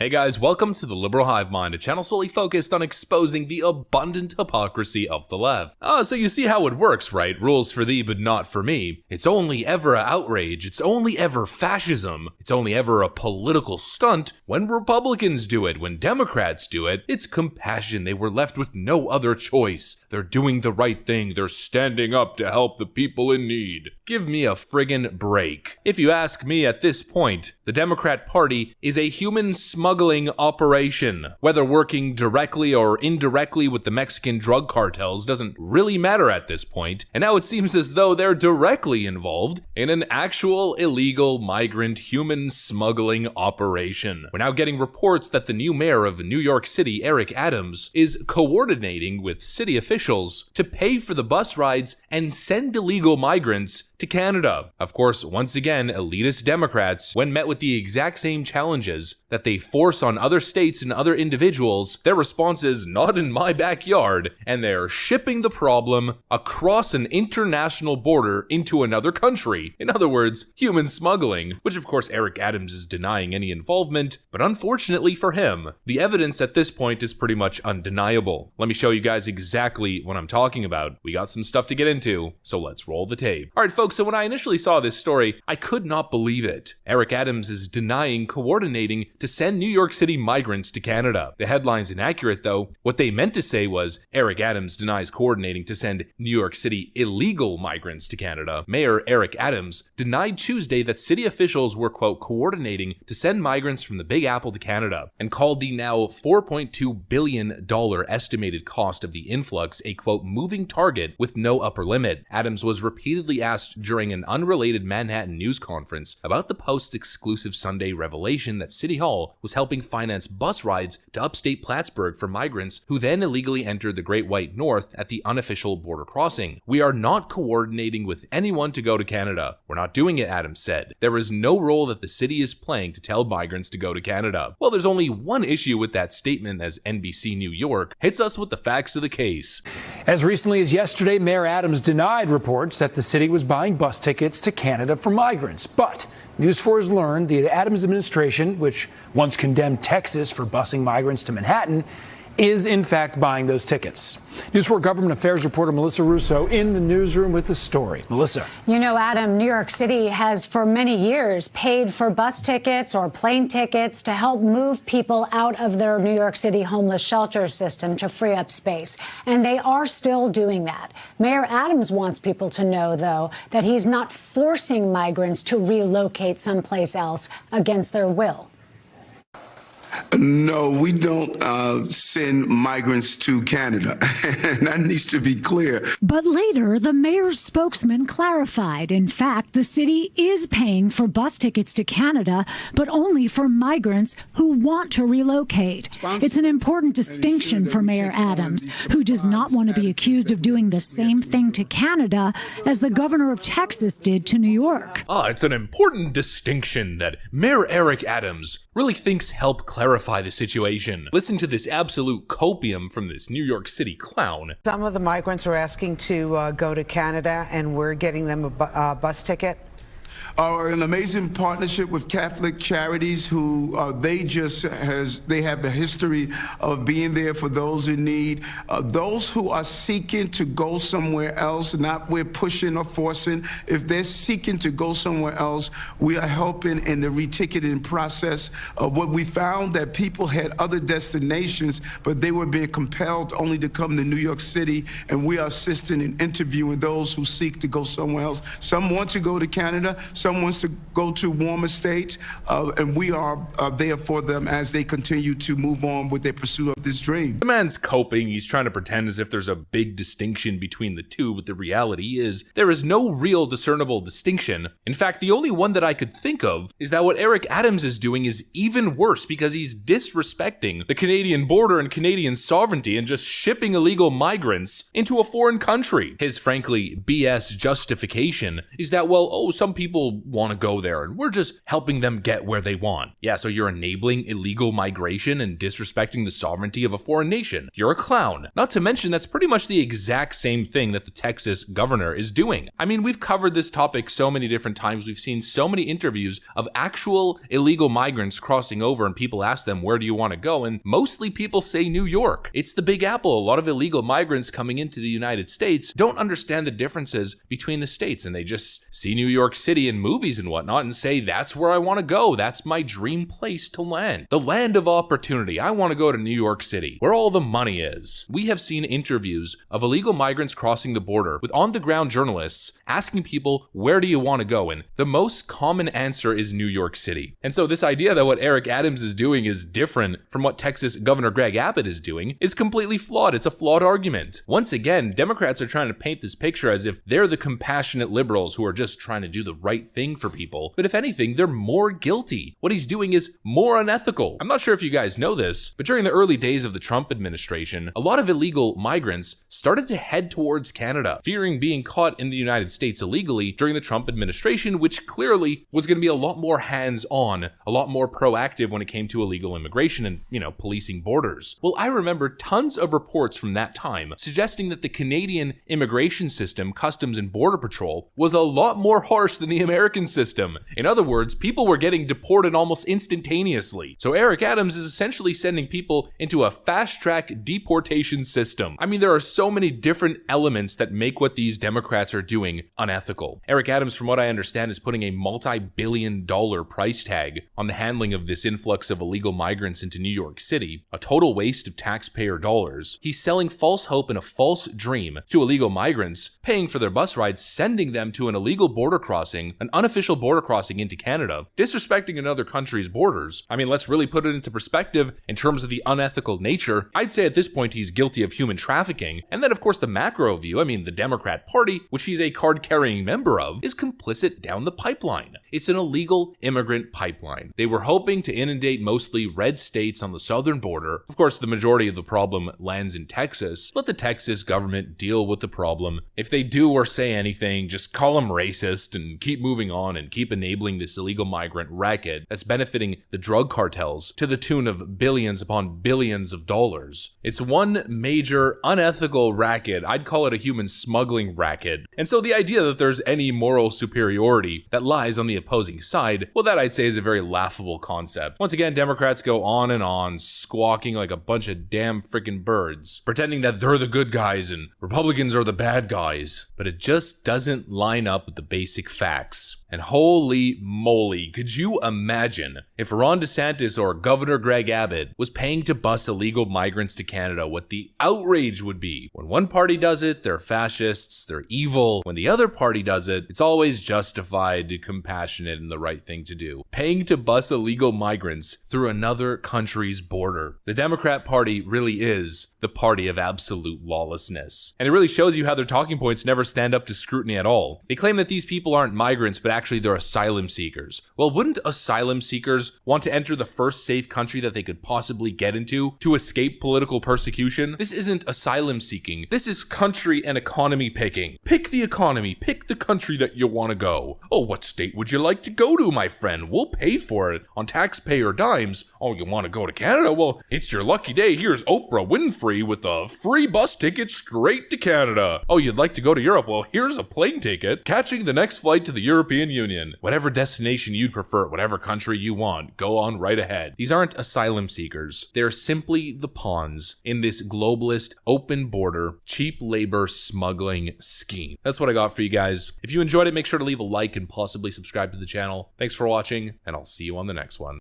Hey guys, welcome to the Liberal Hive Mind, a channel solely focused on exposing the abundant hypocrisy of the left. So you see how it works, right? Rules for thee, but not for me. It's only ever a outrage, it's only ever fascism, it's only ever a political stunt when Republicans do it, when Democrats do it. It's compassion, they were left with no other choice. They're doing the right thing, they're standing up to help the people in need. Give me a friggin' break. If you ask me at this point, the Democrat Party is a human smuggling operation. Whether working directly or indirectly with the Mexican drug cartels doesn't really matter at this point, and now it seems as though they're directly involved in an actual illegal migrant human smuggling operation. We're now getting reports that the new mayor of New York City, Eric Adams, is coordinating with city officials to pay for the bus rides and send illegal migrants to Canada. Of course, once again, elitist Democrats, when met with the exact same challenges that they force on other states and other individuals, their response is not in my backyard, and they're shipping the problem across an international border into another country. In other words, human smuggling, which of course Eric Adams is denying any involvement, but unfortunately for him, the evidence at this point is pretty much undeniable. Let me show you guys exactly what I'm talking about. We got some stuff to get into, so let's roll the tape. Alright folks, so when I initially saw this story, I could not believe it. Eric Adams is denying coordinating to send New York City migrants to Canada. The headline's inaccurate though. What they meant to say was, Eric Adams denies coordinating to send New York City illegal migrants to Canada. Mayor Eric Adams denied Tuesday that city officials were, quote, coordinating to send migrants from the Big Apple to Canada, and called the now $4.2 billion estimated cost of the influx a, quote, moving target with no upper limit. Adams was repeatedly asked during an unrelated Manhattan news conference about the Post's exclusive Sunday revelation that City Hall was helping finance bus rides to upstate Plattsburgh for migrants who then illegally entered the Great White North at the unofficial border crossing. We are not coordinating with anyone to go to Canada. We're not doing it, Adams said. There is no role that the city is playing to tell migrants to go to Canada. Well, there's only one issue with that statement, as NBC New York hits us with the facts of the case. As recently as yesterday, Mayor Adams denied reports that the city was buying bus tickets to Canada for migrants. But News 4 has learned the Adams administration, which once condemned Texas for busing migrants to Manhattan, is in fact buying those tickets. News 4 government affairs reporter Melissa Russo in the newsroom with the story. Melissa. You know, Adam, New York City has for many years paid for bus tickets or plane tickets to help move people out of their New York City homeless shelter system to free up space. And they are still doing that. Mayor Adams wants people to know, though, that he's not forcing migrants to relocate someplace else against their will. No, we don't send migrants to Canada. And that needs to be clear. But later, the mayor's spokesman clarified. In fact, the city is paying for bus tickets to Canada, but only for migrants who want to relocate. It's an important distinction for Mayor Adams, who does not want to be accused of doing the same thing to Canada as the governor of Texas did to New York. It's an important distinction that Mayor Eric Adams really thinks help clarify the situation. Listen to this absolute copium from this New York City clown. Some of the migrants are asking to go to Canada, and we're getting them a bus ticket. An amazing partnership with Catholic Charities, who they have a history of being there for those in need. Those who are seeking to go somewhere else, not we're pushing or forcing. If they're seeking to go somewhere else, we are helping in the reticketing process. What we found that people had other destinations, but they were being compelled only to come to New York City, and we are assisting in interviewing those who seek to go somewhere else. Some want to go to Canada. Some wants to go to warmer states, and we are there for them as they continue to move on with their pursuit of this dream. The man's coping. He's trying to pretend as if there's a big distinction between the two, but the reality is there is no real discernible distinction. In fact, the only one that I could think of is that what Eric Adams is doing is even worse, because he's disrespecting the Canadian border and Canadian sovereignty and just shipping illegal migrants into a foreign country. His frankly BS justification is that, well, some people people want to go there and we're just helping them get where they want. Yeah, so you're enabling illegal migration and disrespecting the sovereignty of a foreign nation. You're a clown. Not to mention that's pretty much the exact same thing that the Texas governor is doing. I mean, we've covered this topic so many different times. We've seen so many interviews of actual illegal migrants crossing over and people ask them, where do you want to go? And mostly people say New York. It's the Big Apple. A lot of illegal migrants coming into the United States don't understand the differences between the states, and they just see New York City in movies and whatnot and say, that's where I want to go. That's my dream place to land. The land of opportunity. I want to go to New York City, where all the money is. We have seen interviews of illegal migrants crossing the border with on-the-ground journalists asking people, where do you want to go? And the most common answer is New York City. And so this idea that what Eric Adams is doing is different from what Texas Governor Greg Abbott is doing is completely flawed. It's a flawed argument. Once again, Democrats are trying to paint this picture as if they're the compassionate liberals who are just trying to do the right thing for people. But if anything, they're more guilty. What he's doing is more unethical. I'm not sure if you guys know this, but during the early days of the Trump administration, a lot of illegal migrants started to head towards Canada, fearing being caught in the United States illegally during the Trump administration, which clearly was going to be a lot more hands-on, a lot more proactive when it came to illegal immigration and, policing borders. Well, I remember tons of reports from that time suggesting that the Canadian immigration system, Customs and Border Patrol, was a lot more harsh than the American system. In other words, people were getting deported almost instantaneously. So Eric Adams is essentially sending people into a fast-track deportation system. I mean, there are so many different elements that make what these Democrats are doing unethical. Eric Adams, from what I understand, is putting a multi-billion-dollar price tag on the handling of this influx of illegal migrants into New York City, a total waste of taxpayer dollars. He's selling false hope and a false dream to illegal migrants, paying for their bus rides, sending them to an illegal border crossing, an unofficial border crossing into Canada, disrespecting another country's borders. I mean, let's really put it into perspective in terms of the unethical nature. I'd say at this point he's guilty of human trafficking. And then, of course, the macro view, the Democrat Party, which he's a card-carrying member of, is complicit down the pipeline. It's an illegal immigrant pipeline. They were hoping to inundate mostly red states on the southern border. Of course, the majority of the problem lands in Texas. Let the Texas government deal with the problem. If they do or say anything, just call them racist and keep moving on and keep enabling this illegal migrant racket that's benefiting the drug cartels to the tune of billions upon billions of dollars. It's one major unethical racket. I'd call it a human smuggling racket. And so the idea that there's any moral superiority that lies on the opposing side, well, that I'd say is a very laughable concept. Once again, Democrats go on, squawking like a bunch of damn freaking birds, pretending that they're the good guys and Republicans are the bad guys. But it just doesn't line up with the basic facts. And holy moly, could you imagine if Ron DeSantis or Governor Greg Abbott was paying to bus illegal migrants to Canada, what the outrage would be? When one party does it, they're fascists, they're evil. When the other party does it, it's always justified, compassionate, and the right thing to do. Paying to bus illegal migrants through another country's border. The Democrat Party really is the party of absolute lawlessness. And it really shows you how their talking points never stand up to scrutiny at all. They claim that these people aren't migrants, but actually they're asylum seekers. Well, wouldn't asylum seekers want to enter the first safe country that they could possibly get into to escape political persecution? This isn't asylum seeking. This is country and economy picking. Pick the economy. Pick the country that you want to go. Oh, what state would you like to go to, my friend? We'll pay for it on taxpayer dimes. Oh, you want to go to Canada? Well, it's your lucky day. Here's Oprah Winfrey with a free bus ticket straight to Canada. Oh, you'd like to go to Europe? Well, here's a plane ticket. Catching the next flight to the European Union. Whatever destination you'd prefer, whatever country you want, go on right ahead. These aren't asylum seekers. They're simply the pawns in this globalist, open border, cheap labor smuggling scheme. That's what I got for you guys. If you enjoyed it, make sure to leave a like and possibly subscribe to the channel. Thanks for watching, and I'll see you on the next one.